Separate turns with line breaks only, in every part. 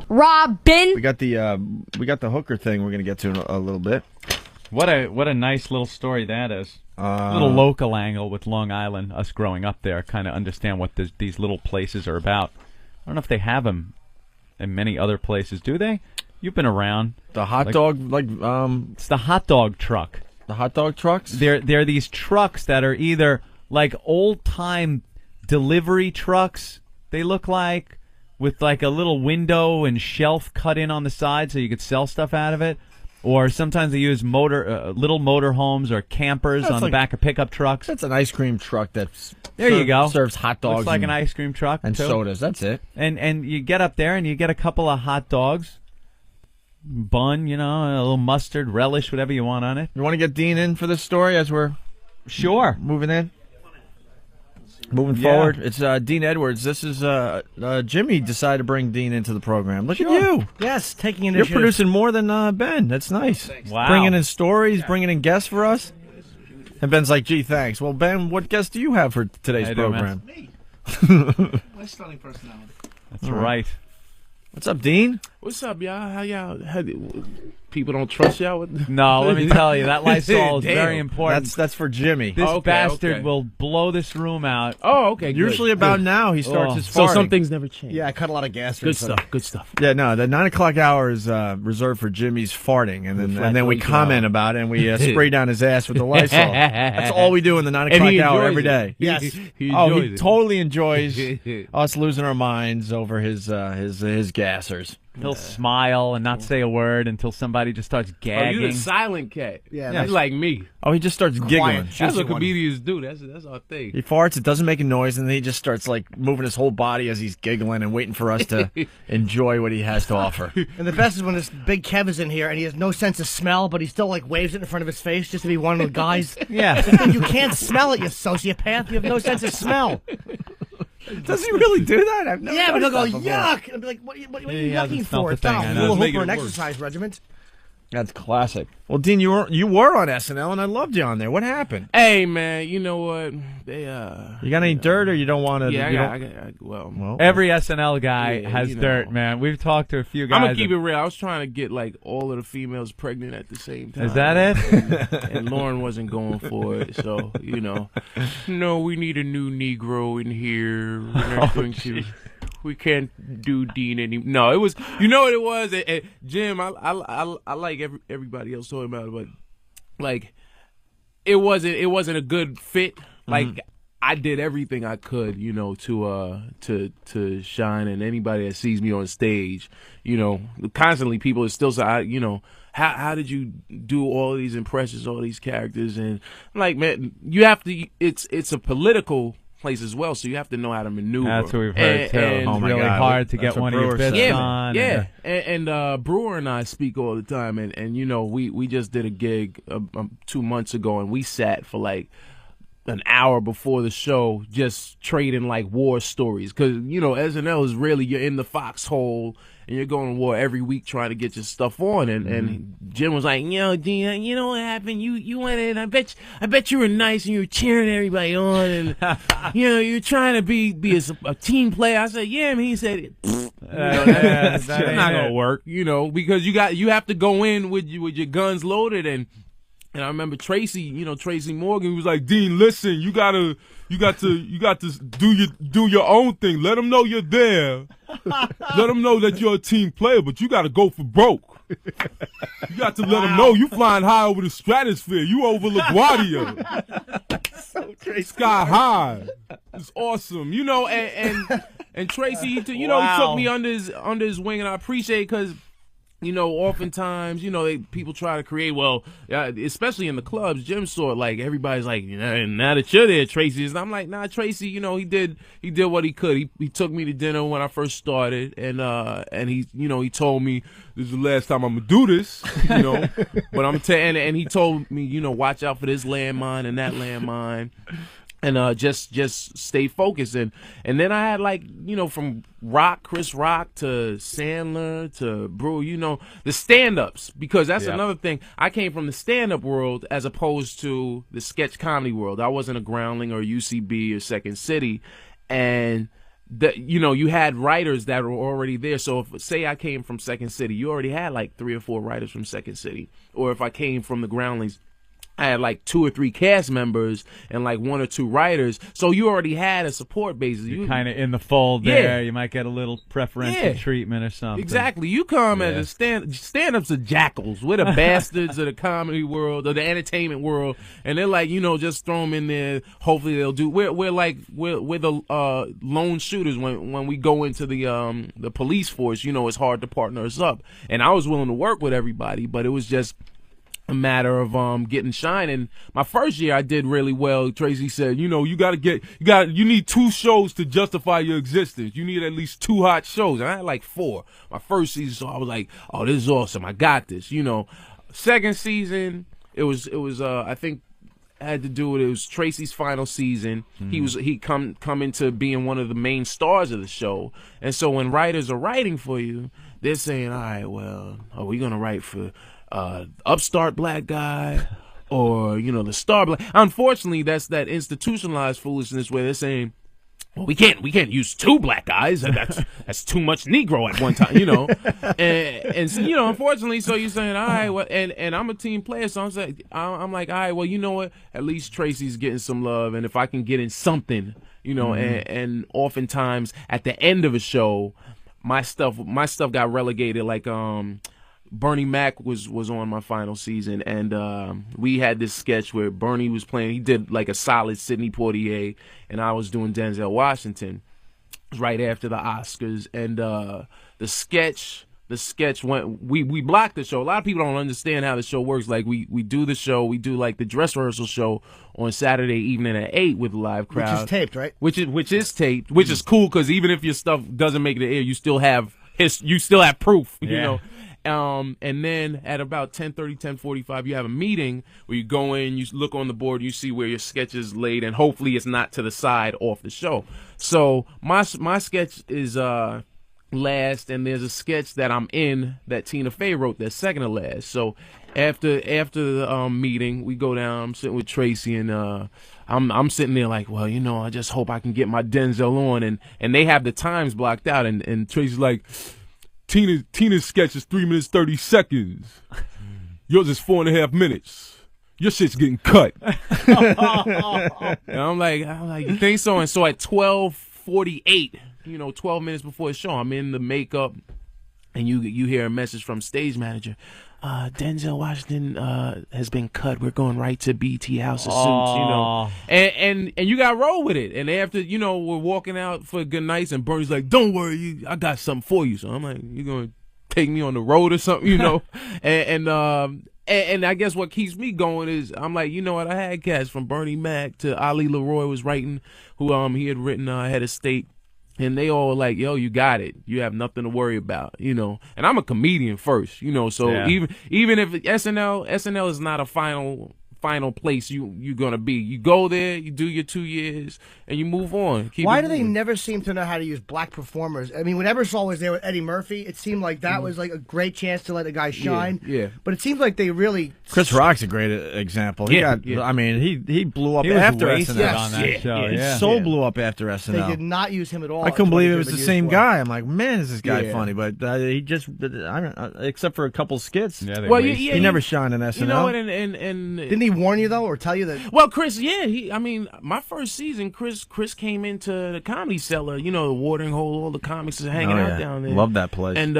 Robin.
We got the hooker thing we're gonna get to in a little bit.
What a nice little story that is. A little local angle with Long Island. Us growing up there, kind of understand what these little places are about. I don't know if they have them in many other places. Do they? You've been around.
The hot dog,
it's the hot dog truck.
The hot dog trucks.
They're these trucks that are either like old time delivery trucks. They look like with like a little window and shelf cut in on the side so you could sell stuff out of it. Or sometimes they use little motorhomes or campers on the back of pickup trucks.
That's an ice cream truck
you go.
Serves hot dogs.
Looks like an ice cream truck.
And sodas. That's it.
And you get up there and you get a couple of hot dogs, bun, a little mustard, relish, whatever you want on it.
You want to get Dean in for this story as we're moving in? Moving forward, it's Dean Edwards. This is Jimmy decided to bring Dean into the program. Look at you.
Yes, taking initiative.
You're producing more than Ben. That's nice.
Wow.
Bringing in stories, bringing in guests for us. And Ben's like, gee, thanks. Well, Ben, what guest do you have for today's program?
Me. My stunning personality.
That's right.
What's up, Dean?
What's up, y'all? How y'all? People don't trust y'all?
No, let me tell you, that Lysol is very important.
That's for Jimmy.
This bastard will blow this room out.
Oh, okay.
Usually about now he starts his farting.
So some things never change.
Yeah, I cut a lot of gas.
Good stuff. Good stuff.
Yeah, no, the 9 o'clock hour is reserved for Jimmy's farting, and then we comment about it and we spray down his ass with the Lysol. That's all we do in the 9 o'clock hour every day.
Yes.
He
totally enjoys us losing our minds over his gassers.
He'll smile and not say a word until somebody just starts gagging.
Oh, you the silent cat.
Yeah,
he's like me.
Oh, he just starts giggling.
That's what comedians do. That's our thing.
He farts, it doesn't make a noise, and then he just starts like moving his whole body as he's giggling and waiting for us to enjoy what he has to offer.
And the best is when this big Kev is in here and he has no sense of smell, but he still like waves it in front of his face just to be one of the guys.
Yeah.
You can't smell it, you sociopath. You have no sense of smell.
Does he really do that? I've never
Yeah, but he'll go,
noticed that
yuck! And I'll be like, what are you
hasn't
yucking
smelt
for?
the
It's not
thing, I
a
know.
hula
Making
hoop or
it
an
worse.
exercise regiment.
That's classic. Well, Dean, you were on SNL, and I loved you on there. What happened?
Hey, man, you know what? They
You got any dirt, or you don't want to?
Yeah,
Every SNL guy has
you know.
dirt, man. We've talked to a few guys.
I'm gonna keep it real. I was trying to get like all of the females pregnant at the same time.
Is that it?
And Lauren wasn't going for it, so no, we need a new Negro in here. We're not going to. We can't do Dean anymore. No, it was. You know what it was? Jim, I like everybody else talking about it, but like it wasn't a good fit. Like I did everything I could, to shine, and anybody that sees me on stage, constantly people are still say, how did you do all these impressions, all these characters? And I'm like, man, you have to. It's a political place as well, so you have to know how to maneuver.
That's what we've heard too. It's really hard to get one of your bits on.
Yeah, and Brewer and I speak all the time, and we just did a gig 2 months ago, and we sat for like an hour before the show just trading like war stories, because SNL is really, you're in the foxhole and you're going to war every week trying to get your stuff on, and Jim was like, Dean, you know what happened? You went in. I bet you were nice and you were cheering everybody on, and you're trying to be a team player. I said, yeah, and he said, that's not gonna work, because you have to go in with your guns loaded. And I remember Tracy Morgan was like, Dean, listen, you got to do your own thing. Let them know you're there. Let them know that you're a team player, but you got to go for broke. You got to let them know you flying high over the stratosphere. You over LaGuardia.
So crazy.
Sky high. It's awesome. And Tracy, he took me under his wing, and I appreciate it, because oftentimes, people try to create, especially in the clubs, Jim saw it, like, everybody's like, now that you're there, Tracy. And I'm like, nah, Tracy, he did what he could. He took me to dinner when I first started, and he told me, this is the last time I'm gonna do this, but and he told me, watch out for this landmine and that landmine. And just stay focused, and then I had from Chris Rock to Sandler to Brew, the stand-ups, because that's another thing. I came from the stand-up world as opposed to the sketch comedy world. I wasn't a Groundling or UCB or Second City, and that you had writers that were already there. So if say I came from Second City, you already had like 3 or 4 writers from Second City. Or if I came from the Groundlings, I had like 2 or 3 cast members and like 1 or 2 writers. So you already had a support base.
You're kind of in the fold there. You might get a little preferential treatment or something.
Exactly. You come as a stand-ups are jackals. We're the bastards of the comedy world, of the entertainment world, and they're like, just throw them in there. Hopefully they'll do. We're the lone shooters when we go into the police force. It's hard to partner us up, and I was willing to work with everybody, but it was just a matter of getting shine. And my first year I did really well. Tracy said, you need 2 shows to justify your existence. You need at least 2 hot shows. And I had like 4 my first season, so I was like, oh, this is awesome. I got this. Second season, it was I think had to do with it was Tracy's final season. Mm-hmm. He come into being one of the main stars of the show. And so when writers are writing for you, they're saying, all right, well, are we gonna write for upstart black guy or the star black? Unfortunately, that's that institutionalized foolishness where they're saying, well, we can't use 2 black guys. That's too much Negro at one time, and unfortunately, so you're saying, all right, well, and I'm a team player, so I'm like, all right, well, you know what? At least Tracy's getting some love, and if I can get in something, and oftentimes at the end of a show, my stuff got relegated, like Bernie Mac was on my final season, and we had this sketch where Bernie was playing. He did like a solid Sidney Poitier, and I was doing Denzel Washington right after the Oscars. And the sketch went. We blocked the show. A lot of people don't understand how the show works. Like we do the show, we do like the dress rehearsal show on Saturday evening at 8 with a live crowd,
which is taped, right?
Which is taped, which is cool because even if your stuff doesn't make it to air, you still have proof, And then at about 10:30, 10:45, you have a meeting where you go in, you look on the board, you see where your sketch is laid, and hopefully it's not to the side off the show. So my sketch is last, and there's a sketch that I'm in that Tina Fey wrote that's second to last. So after the meeting, we go down. I'm sitting with Tracy, and I'm sitting there like, well, I just hope I can get my Denzel on, and they have the times blocked out, and Tracy's like, Tina's sketch is 3 minutes 30 seconds. Yours is 4.5 minutes. Your shit's getting cut. And I'm like, you think so? And so at 12:48, 12 minutes before the show, I'm in the makeup, and you hear a message from stage manager. Denzel Washington has been cut. We're going right to BT House of Suits, and you got to roll with it. And after we're walking out for good nights, and Bernie's like, "Don't worry, I got something for you." So I'm like, "You gonna take me on the road or something?" And I guess what keeps me going is I'm like, you know what? I had cats from Bernie Mac to Ali Leroy was writing, who he had written Head of State. And they all were like, yo, you got it. You have nothing to worry about, And I'm a comedian first, so even if SNL is not a final place you're going to be. You go there, you do your 2 years, and you move on.
Why do they never seem to know how to use black performers? I mean, when Ebersol was there with Eddie Murphy, it seemed like that was like a great chance to let a guy shine.
Yeah.
But it seems like they really...
Chris Rock's a great example. I mean, he blew up after SNL.
On that show.
Blew up after SNL.
They did not use him at all.
I couldn't believe it was the same guy. I'm like, man, is this guy funny? But he just, except for a couple skits, he never shined in SNL.
You know what? And
didn't he warn you though, or tell you that?
Well, Chris, my first season, Chris came into the Comedy Cellar, the watering hole, all the comics are hanging out down there.
Love that place.
And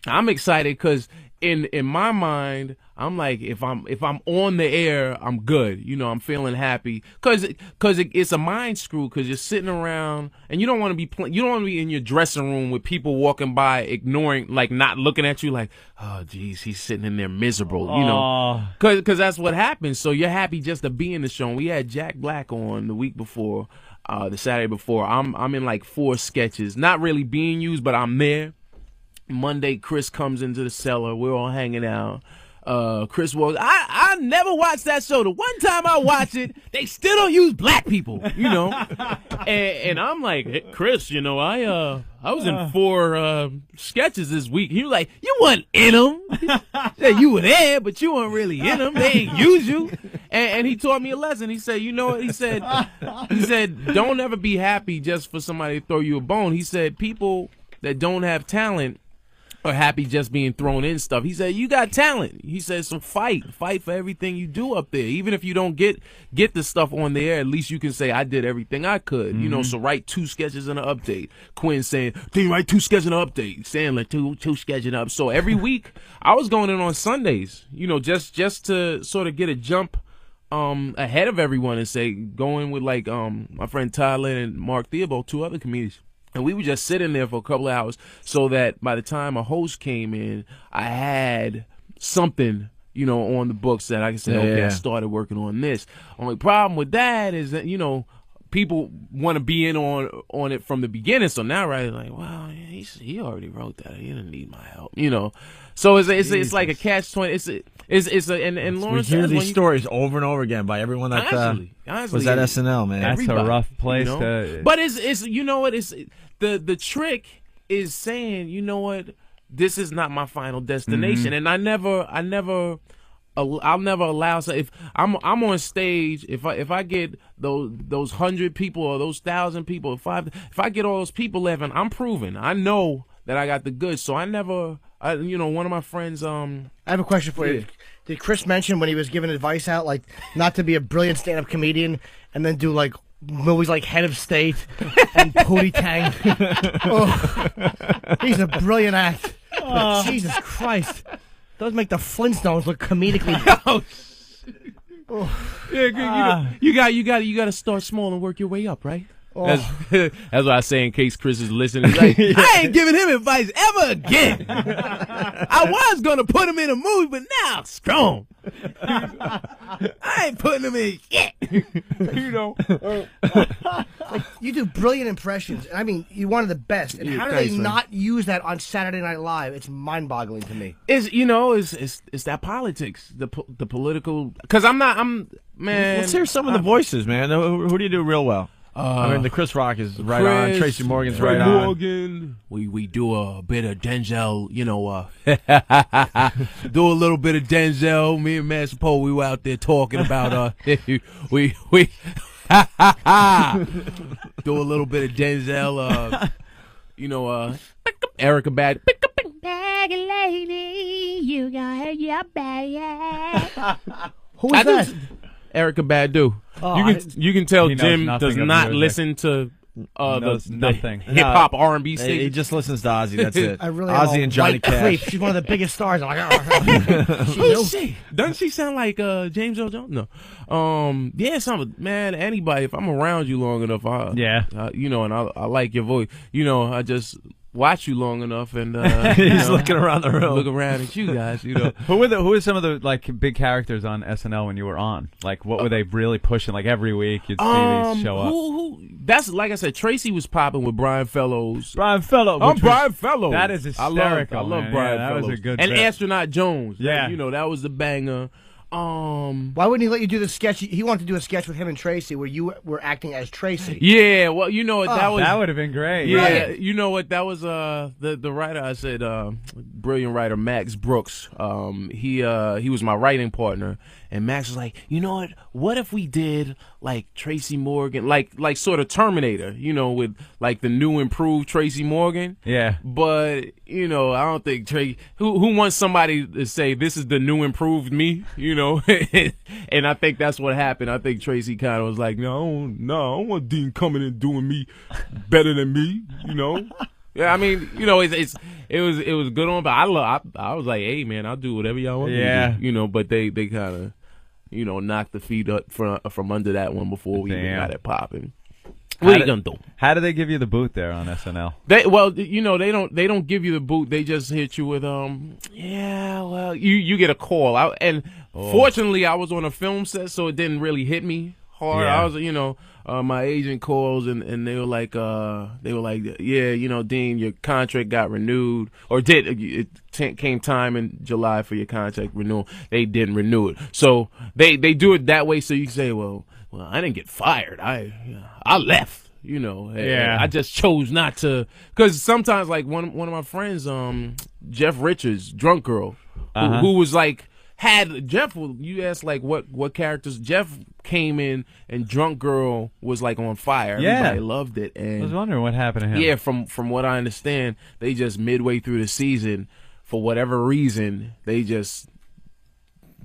I'm excited because in my mind, I'm like, if I'm on the air, I'm good. I'm feeling happy because it's a mind screw because you're sitting around and you don't want to be you don't want to be in your dressing room with people walking by, ignoring, like not looking at you, like, oh geez, he's sitting in there miserable, because that's what happens. So you're happy just to be in the show. And we had Jack Black on the week before, the Saturday before. I'm in like 4 sketches, not really being used, but I'm there. Monday, Chris comes into the cellar. We're all hanging out. Chris was, I never watched that show. The one time I watched it, they still don't use black people, and I'm like, hey, Chris, I was in 4 sketches this week. He was like, you wasn't in them. Yeah, you were there, but you weren't really in them. They ain't use you. And he taught me a lesson. He said, you know what? He said, don't ever be happy just for somebody to throw you a bone. He said, people that don't have talent are happy just being thrown in stuff. He said, you got talent. He said, so fight for everything you do up there. Even if you don't get the stuff on the air, at least you can say, I did everything I could. You know, so write 2 sketches in an update. Quinn saying, can you write 2 sketches in an update? Sandler, two sketches in up. So every week, I was going in on Sundays, you know, just to sort of get a jump ahead of everyone and say, going with like my friend Tyler and Mark Theobald, 2 other comedians. And we would just sit in there for a couple of hours so that by the time a host came in, I had something, you know, on the books that I could say, okay, I started working on this. Only problem with that is that, you know, people want to be in on it from the beginning. So now, right, like, well, he already wrote that. He didn't need my help, you know. So it's like a catch-20. And Lawrence,
we hear these stories over and over again by everyone that
honestly,
was at SNL, man.
That's a rough place,
you know?
to.
But it's you know what, it's the trick is saying, you know what, this is not my final destination, and I'll never allow. So if I'm on stage, if I get those 100 people or those 1,000 people, if I get all those people laughing, I'm proven. I know that I got the goods. So you know, one of my friends.
I have a question for you. Did Chris mention when he was giving advice out, like not to be a brilliant stand-up comedian and then do like movies like Head of State and Pootie Tang? Oh, he's a brilliant act. But Jesus Christ. Does make the Flintstones look comedically.
You got to start small and work your way up, right? That's what I say in case Chris is listening. He's like, I ain't giving him advice ever again. I was gonna put him in a movie, but now I'm strong. I ain't putting him in yet. You know.
Like, you do brilliant impressions. I mean, you're one of the best. And how do they not use that on Saturday Night Live? It's mind-boggling to me.
It's that politics, the political. Because man.
Let's hear some of the voices, man. Who do you do real well? I mean, the Chris Rock is right on. Tracy Morgan's right on.
We do a bit of Denzel, you know, do a little bit of Denzel. Me and Master Poe, we were out there talking about we do a little bit of Denzel, you know, Erica Bad. Bag lady, you got your bag.
Who is that?
Erica Badu. You can tell Jim does not listen to
nothing
hip hop R&B singing.
He just listens to Ozzy. That's it.
I really
Ozzy and Johnny Cash.
She's one of the biggest stars. I'm like,
Who's she? Doesn't she sound like James Earl Jones? No. Yeah, man. Anybody. If I'm around you long enough, you know, and I like your voice. You know, I just watch you long enough, and
he's looking around the room,
look around at you guys. You know,
who were some of the like big characters on SNL when you were on? Like, what were they really pushing? Like every week you'd see these show up.
That's like I said. Tracy was popping with Brian Fellows.
Brian Fellows.
I'm Brian Fellows.
That is hysterical.
I love Brian Fellows.
That was a good.
And
trip.
Astronaut Jones.
Yeah,
you know, that was the banger.
Why wouldn't he let you do the sketch? He wanted to do a sketch with him and Tracy where you were acting as Tracy.
Yeah, well, you know what, that
would have been great.
Yeah,
right.
You know what, that was the writer I said, brilliant writer Max Brooks. He was my writing partner, and Max was like, you know what if we did like Tracy Morgan, like sort of Terminator, you know, with like the new improved Tracy Morgan.
Yeah.
But you know, I don't think who wants somebody to say this is the new improved me, you know? And I think that's what happened. I think Tracy kind of was like, no, I don't want Dean coming and doing me better than me, you know? Yeah, I mean, you know, it was good on, but I was like, hey man, I'll do whatever y'all want me to do, you know. But they kind of, you know, knocked the feet up from under that one before we even got it popping. What are you gonna do?
How do they give you the boot there on SNL?
You know, they don't give you the boot. They just hit you with you get a call. Fortunately I was on a film set, so it didn't really hit me hard.
Yeah.
I was, you know, my agent calls and they were like, yeah, you know, Dean, your contract got renewed, or came time in July for your contract renewal. They didn't renew it, so they do it that way so you can say, well, I didn't get fired. I left. you know.
Yeah.
I just chose not to, because sometimes, like one of my friends, Jeff Richards, Drunk Girl, who was like, Jeff, you asked like what characters. Jeff came in and Drunk Girl was like on fire.
Yeah.
Everybody loved it. And
I was wondering what happened to him.
yeah, from what I understand, they just midway through the season, for whatever reason,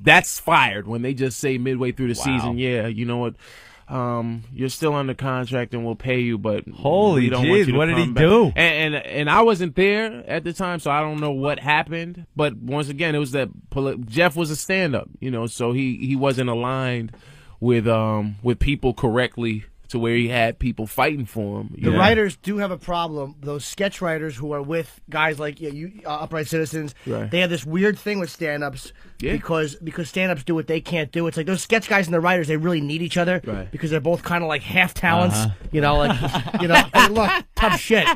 that's fired when they just say midway through the season, yeah, you know what, you're still under contract and we'll pay you, but
holy
we don't want you
jeez,
to
what did he
come back.
do?
And I wasn't there at the time, so I don't know what happened. But once again, it was that Jeff was a stand-up, you know, so he wasn't aligned with people correctly, to where he had people fighting for him.
The writers do have a problem. Those sketch writers who are with guys like Upright Citizens,
Right.
they have this weird thing with stand-ups because stand-ups do what they can't do. It's like those sketch guys and the writers, they really need each other because they're both kind of like half talents. You know, like hey, look, tough shit.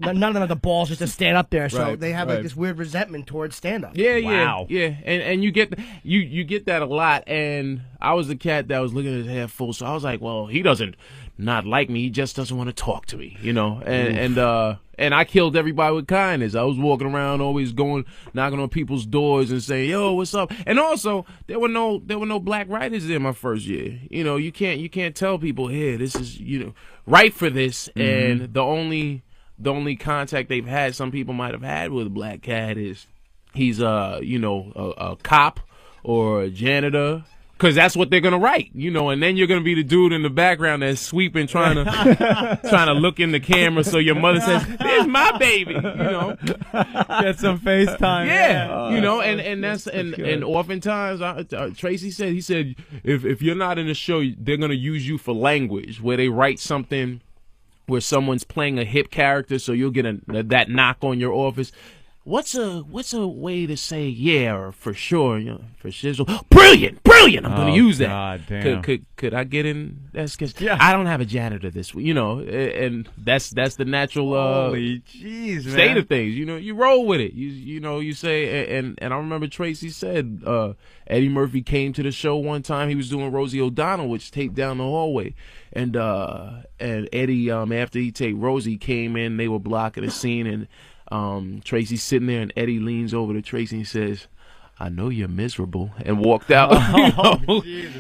None of them have the balls just to stand up there, so they have like this weird resentment towards stand-up.
Yeah, and you get you get that a lot. And I was the cat that was looking at his head full, so I was like, well, he doesn't not like me, he just doesn't want to talk to me, you know. And I killed everybody with kindness. I was walking around always knocking on people's doors and saying, yo, what's up? And also there were no black writers there my first year. You know, you can't tell people, here, this is, you know, write for this. And the only contact they've had, some people might have had with a black cat, is he's a cop or a janitor, because that's what they're gonna write, you know. And then you're gonna be the dude in the background that's sweeping, trying to look in the camera, so your mother says, "There's my baby," you know.
Get some FaceTime.
Yeah, you know, and oftentimes, Tracy said, he said, if you're not in the show, they're gonna use you for language, where they write something where someone's playing a hip character, so you'll get that knock on your office. What's a way to say yeah or for sure? You know, for shizzle. Brilliant. I'm going to use that.
God damn.
Could I get in that sketch?
Yeah.
I don't have a janitor this week, you know, and that's the natural
Holy jeez,
state
man.
of things. You know, you roll with it. You know, you say, and I remember Tracy said Eddie Murphy came to the show one time. He was doing Rosie O'Donnell, which taped down the hallway, and Eddie, after he taped Rosie, came in. They were blocking the scene, and Tracy's sitting there, and Eddie leans over to Tracy and says, I know you're miserable, and walked out.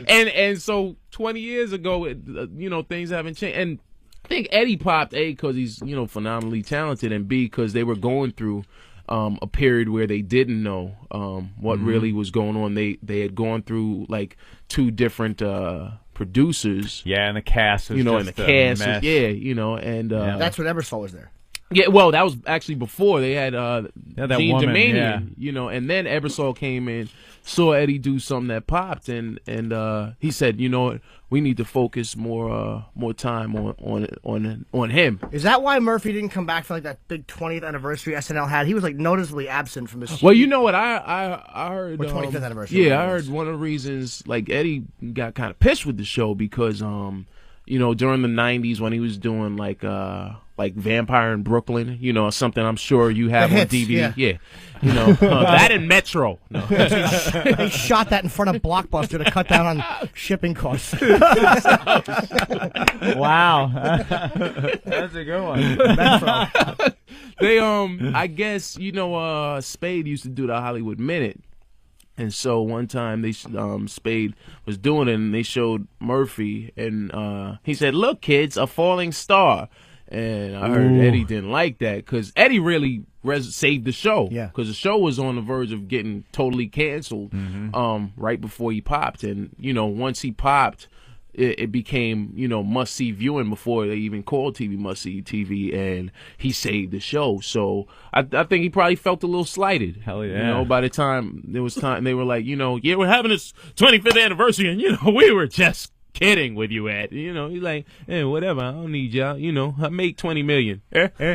And so 20 years ago, you know, things haven't changed. And I think Eddie popped, A, because he's, you know, phenomenally talented, and B, because they were going through a period where they didn't know what really was going on. They had gone through like 2 different producers.
Yeah, and the cast was,
you know,
just
and the cast,
a mess.
you know, and
That's when Ebersol was there.
yeah, well, that was actually before they had
that
Gene
woman,
Domanian,
yeah.
you know, and then Ebersol came in, saw Eddie do something that popped, and he said, you know what, we need to focus more time on him.
Is that why Murphy didn't come back for like that big 20th anniversary SNL had? He was like noticeably absent from this.
Well, you know what, I heard,
or 25th anniversary.
Yeah, I heard one of the reasons, like, Eddie got kind of pissed with the show because you know, during the 90s when he was doing like Vampire in Brooklyn, you know, something I'm sure you have on DVD. Yeah. You know, that and Metro. No.
They shot that in front of Blockbuster to cut down on shipping costs.
Wow. That's a good one.
They I guess, you know, Spade used to do the Hollywood Minute. And so one time they Spade was doing it, and they showed Murphy, and he said, "Look, kids, a falling star." And I heard Eddie didn't like that, because Eddie really saved the show.
Yeah.
Because the show was on the verge of getting totally canceled right before he popped. And, you know, once he popped, it became, you know, must-see viewing before they even called TV must-see TV, and he saved the show. So I think he probably felt a little slighted.
Hell yeah.
You know, by the time there was time, they were like, you know, yeah, we're having this 25th anniversary, and, you know, we were just kidding with you, Ed. You know, he's like, hey, whatever, I don't need y'all. You know, I make $20 million.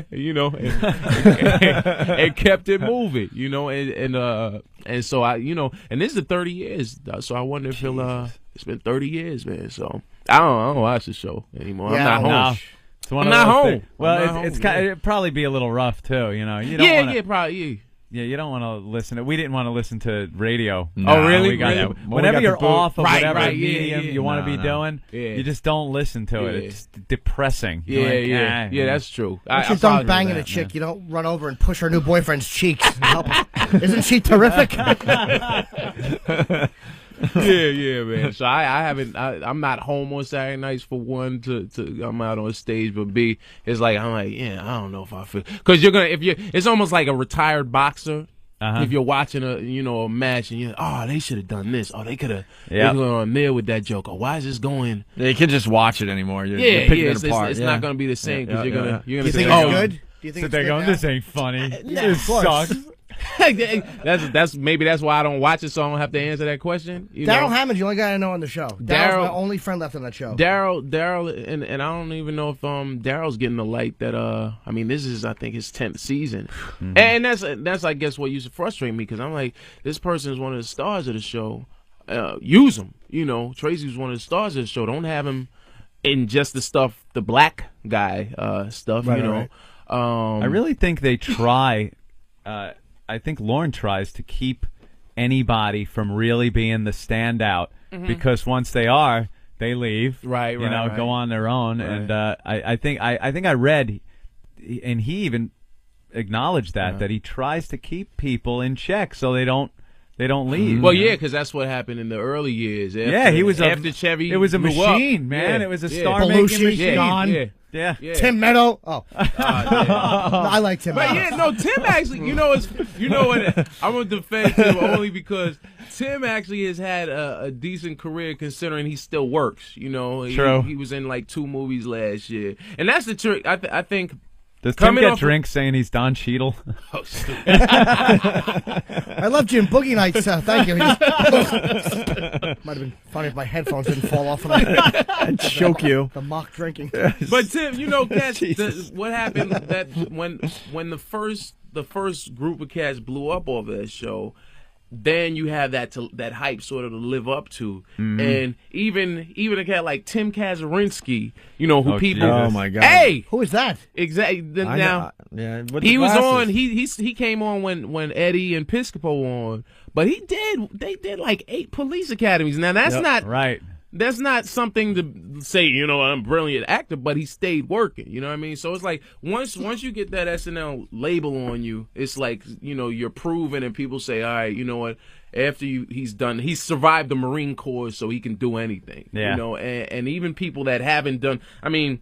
You know, and kept it moving. You know, and so I, you know, and this is 30 years. So I wonder if he'll. It's been 30 years, man. So I don't watch the show anymore.
Yeah,
I'm not home.
It's one
I'm
of
not
those
home.
things. Well,
I'm not
it's
home,
kind of, it'd probably be a little rough too. You know, you don't wanna,
probably.
Yeah, you don't want to listen. We didn't want to listen to radio.
Oh, really?
We got
Really?
that. Whenever you're off of whatever medium you want to be doing,
Yeah.
you just don't listen to it. It's depressing.
Yeah,
Like,
yeah, that's true.
Once you're done banging a chick, you don't run over and push her new boyfriend's cheeks and help her. Isn't she terrific?
Yeah, man. So I haven't. I'm not home on Saturday nights for one. I'm out on stage, but B, it's like I'm like, yeah, I don't know if I feel because it's almost like a retired boxer. If you're watching a match and you're they should have done this. Oh, they could have. They're going on there with that joke. Oh, why is this going?
You can't just watch it anymore. You're picking it apart.
It's not going to be the same because you're gonna.
Do you think it's good? Do you think
they're going, this ain't funny. This sucks.
That's why I don't watch it, so I don't have to answer that question.
Daryl Hammond's the only guy I know on the show. Daryl's my only friend left on that show.
Daryl, and I don't even know if Daryl's getting the light that I mean, this is I think his 10th season, and that's I guess what used to frustrate me because I'm like, this person is one of the stars of the show. Use him, Tracy's one of the stars of the show. Don't have him in just the black guy stuff,
Right.
I really think they try. I think Lauren tries to keep anybody from really being the standout because once they are, they leave.
Right.
Go on their own.
Right.
And I think I read, and he even acknowledged that he tries to keep people in check so they don't leave.
Well, yeah, because that's what happened in the early years.
He was
after Chevy.
It was a machine, man.
Yeah.
It was a
Yeah.
star-making
Belushi,
machine.
John.
Yeah.
Tim Meadow. Oh, I like Tim
But
Meadow.
Tim actually, what? I'm gonna defend Tim only because Tim actually has had a decent career considering he still works.
True.
He was in like 2 movies last year, and that's the trick. I think.
Does Tim get drinks saying he's Don Cheadle?
Oh, stupid.
I love Jim Boogie Nights. Thank you. Might have been funny if my headphones didn't fall off
and choke you.
the mock drinking.
But Tim, cats, what happened that when the first group of cats blew up off of that show, then you have that hype sort of to live up to, and even a cat like Tim Kazurinsky, who people.
Jesus.
Oh my God.
Hey,
Who is that?
exactly. Now
he
was on. He came on when Eddie and Piscopo were on, but they did like 8 police academies. Now that's not
right.
That's not something to say, I'm a brilliant actor, but he stayed working. You know what I mean? So it's like once you get that SNL label on you, it's like, you're proven and people say, all right, you know what? After he's survived the Marine Corps, so he can do anything.
Yeah.
And even people that haven't done, I mean,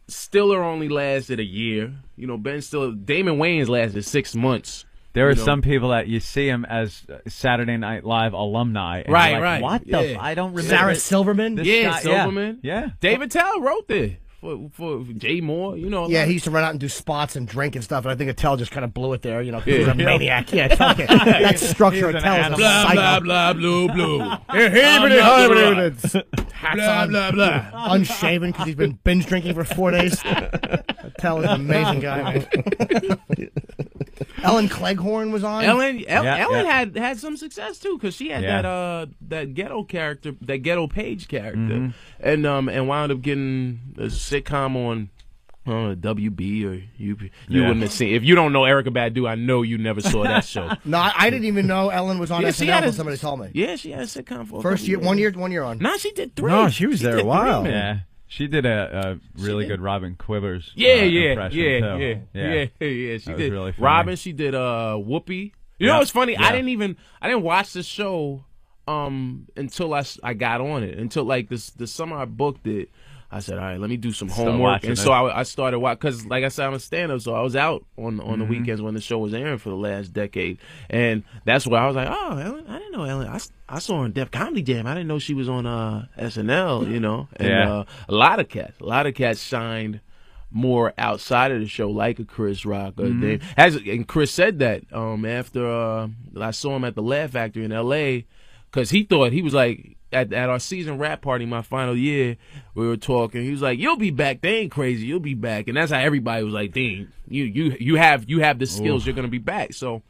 Stiller only lasted a year. Ben Stiller, Damon Wayans lasted 6 months.
There are some people that you see him as Saturday Night Live alumni. And
Right,
you're like,
right.
What the? I don't remember.
Sarah Silverman?
This
Yeah,
guy-
Silverman.
Yeah.
David Tell wrote there for Jay Moore.
Yeah, he used to run out and do spots and drink and stuff, and I think Attell just kind of blew it there, because he was a maniac. Yeah, that structure
He's an
Attell is a
animal.
blah,
psycho.
blah, blue.
Hats
Blah,
on,
blah.
unshaven because he's been binge drinking for 4 days. Attell is an amazing guy, man. Ellen Cleghorn was on.
Ellen had some success too because she had that ghetto character, that ghetto page character, and wound up getting a sitcom on WB or UP. You wouldn't have seen. If you don't know Erykah Badu, I know you never saw that show.
No, I didn't even know Ellen was on SNL until somebody told me.
Yeah, she had a sitcom for
First year, 1 year on.
No, she did 3.
No, she was there a while.
Yeah. She did a really good Robin Quivers
Yeah.
impression, too.
She
That was
did
really funny.
Robin. She did Whoopi. You know what's funny?
Yeah.
I didn't watch the show until I got on it. Until like the summer I booked it. I said, all right, let me do some
Start
homework.
watching
And
it.
so I started watching, because like I said, I'm a stand-up, so I was out on the weekends when the show was airing for the last decade. And that's where I was like, oh, Ellen, I didn't know Ellen. I saw her on Def Comedy Jam. I didn't know she was on SNL, And a lot of cats shined more outside of the show, like a Chris Rock. And Chris said that after I saw him at the Laugh Factory in L.A., because he thought, he was like, at our season rap party my final year, we were talking. He was like, "You'll be back. They ain't crazy. You'll be back." And that's how everybody was like, "Dang, you have the skills. You're gonna be back." So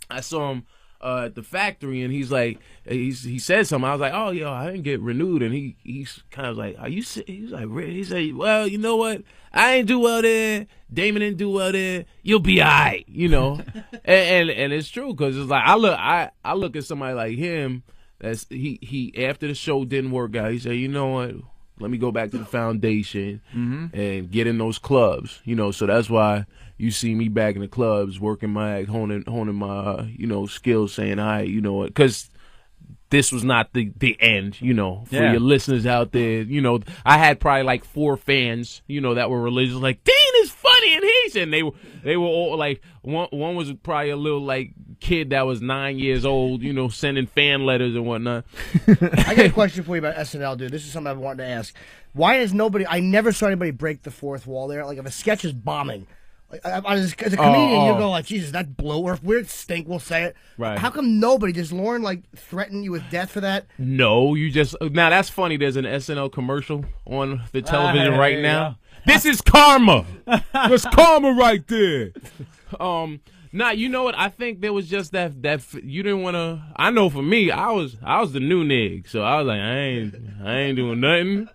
I saw him at the factory, and he's like, he said something. I was like, oh, yo, I didn't get renewed, and he's kind of like, are you? He's like, really? He said, well, you know what? I ain't do well there. Damon didn't do well there. You'll be all right, you know. and it's true, because it's like I look at somebody like him. That's he after the show didn't work out. He said, you know what? Let me go back to the foundation and get in those clubs, you know. So that's why you see me back in the clubs, working my act, honing my, you know, skills, saying, all right, you know, because this was not the end, you know, for your listeners out there. You know, I had probably like 4 fans, you know, that were religious, like, Dean is funny, and and they were all like, one was probably a little like kid that was 9 years old, you know, sending fan letters and whatnot.
I got a question for you about SNL, dude. This is something I've wanted to ask. Why is nobody? I never saw anybody break the fourth wall there. Like if a sketch is bombing. Like, as a comedian, you go like, Jesus, that blew. Or if we're stink, we'll say it.
Right.
How come nobody? Does Lauren like threaten you with death for that?
No, you just now. That's funny. There's an SNL commercial on the television right now. This is karma. There's karma right there. Nah, you know what? I think there was just that you didn't want to. I know for me, I was the new nig, so I was like, I ain't doing nothing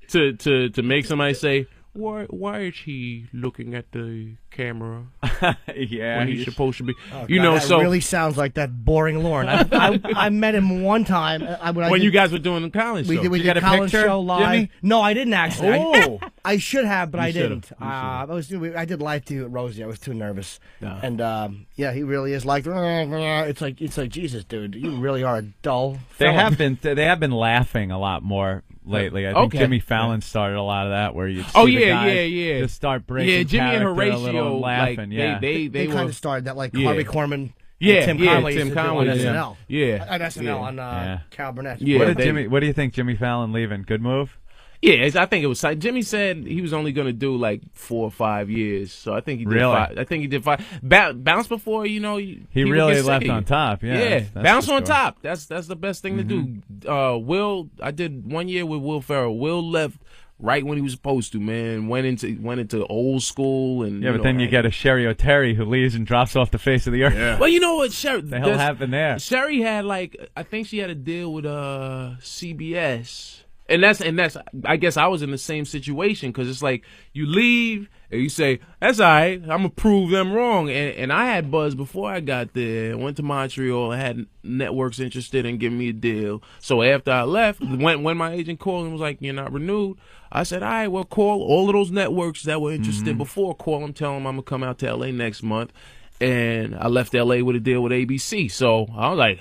to make somebody say, why is he looking at the camera? When he's supposed to be.
Oh,
you
God,
know,
that
so
really sounds like that boring Lauren. I met him one time
when you guys were doing the Collins show.
We
You
did
got a
Collins
picture,
show live.
Jimmy?
No, I didn't actually.
Oh.
I should have, but I
should've.
didn't. I did live to Rosie. I was too nervous.
No.
And yeah, he really is like. It's like Jesus, dude. You really are a dull.
They
fella.
have been laughing a lot more lately. I think
Okay.
Jimmy Fallon started a lot of that, where you
Oh,
see the
yeah,
guys
yeah.
just start breaking
Yeah, Jimmy and
character a
Horatio,
little and laughing.
like, they
They
were
kind of started that, like
Yeah.
Harvey Korman.
Yeah,
and Tim
yeah,
Conway
Tim
used to do
Conway,
on
yeah.
SNL.
Yeah.
On SNL
Yeah.
on Carol Burnett.
Yeah.
What do you think, Jimmy Fallon leaving? Good move?
Yeah, I think it was. Jimmy said he was only going to do like 4 or 5 years, so I think he did
Really?
5. I think he did 5. Bounce before, you know.
He
would
really
get
left
sick of
on
you.
top. Yeah, that's
bounce
for
on
sure.
top. That's the best thing to do. Will, I did 1 year with Will Ferrell. Will left right when he was supposed to. Man, went into old school and
Yeah, but then you get a Sherry O'Terry who leaves and drops off the face of the earth.
Yeah. Well, you know what, Sherry?
The hell happened there?
Sherry had I think she had a deal with CBS. And that's I guess I was in the same situation, because it's like you leave and you say, that's all right, I'm gonna prove them wrong. And I had buzz before I got there. Went to Montreal. I had networks interested in giving me a deal. So after I left, when my agent called and was like, you're not renewed, I said, all right, well, call all of those networks that were interested before. Call them, tell them I'm gonna come out to LA next month. And I left LA with a deal with ABC. So I was like,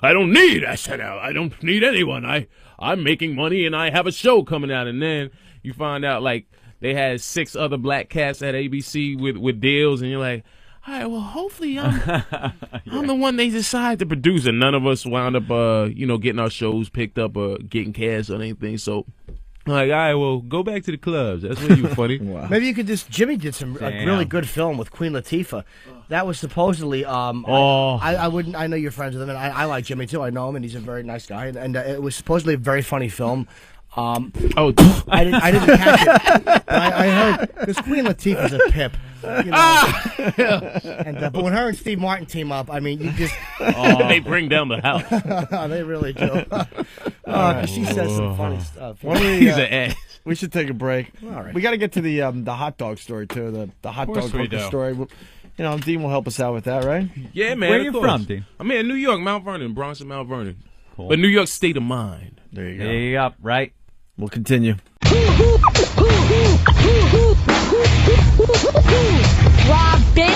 I don't need SNL. I don't need anyone. I'm making money and I have a show coming out. And then you find out like they had 6 other black cats at ABC with deals, and you're like, all right, well, hopefully I'm the one they decide to produce, and none of us wound up getting our shows picked up or getting cast or anything. So like, all right, well, go back to the clubs. That's where you funny.
Wow.
Maybe you could just. Jimmy did some really good film with Queen Latifah. That was supposedly. I wouldn't. I know you're friends with him, and I like Jimmy too. I know him, and he's a very nice guy. And it was supposedly a very funny film. I didn't catch it. But I heard because Queen Latifah's a pip. You know. And but when her and Steve Martin team up, I mean, you just.
They bring down the house.
They really do. She says some funny stuff.
He's an ass.
We should take a break.
All right.
We got to get to the hot dog story too. The hot dog
we
hooker
do.
story. You know, Dean will help us out with that, right?
Yeah, man.
Where are
of
you
course.
from, Dean?
I'm in New York, Mount Vernon, Bronx and Mount Vernon.
Cool.
But New York state of mind.
There you go.
There you go. Right.
We'll continue.
Robin,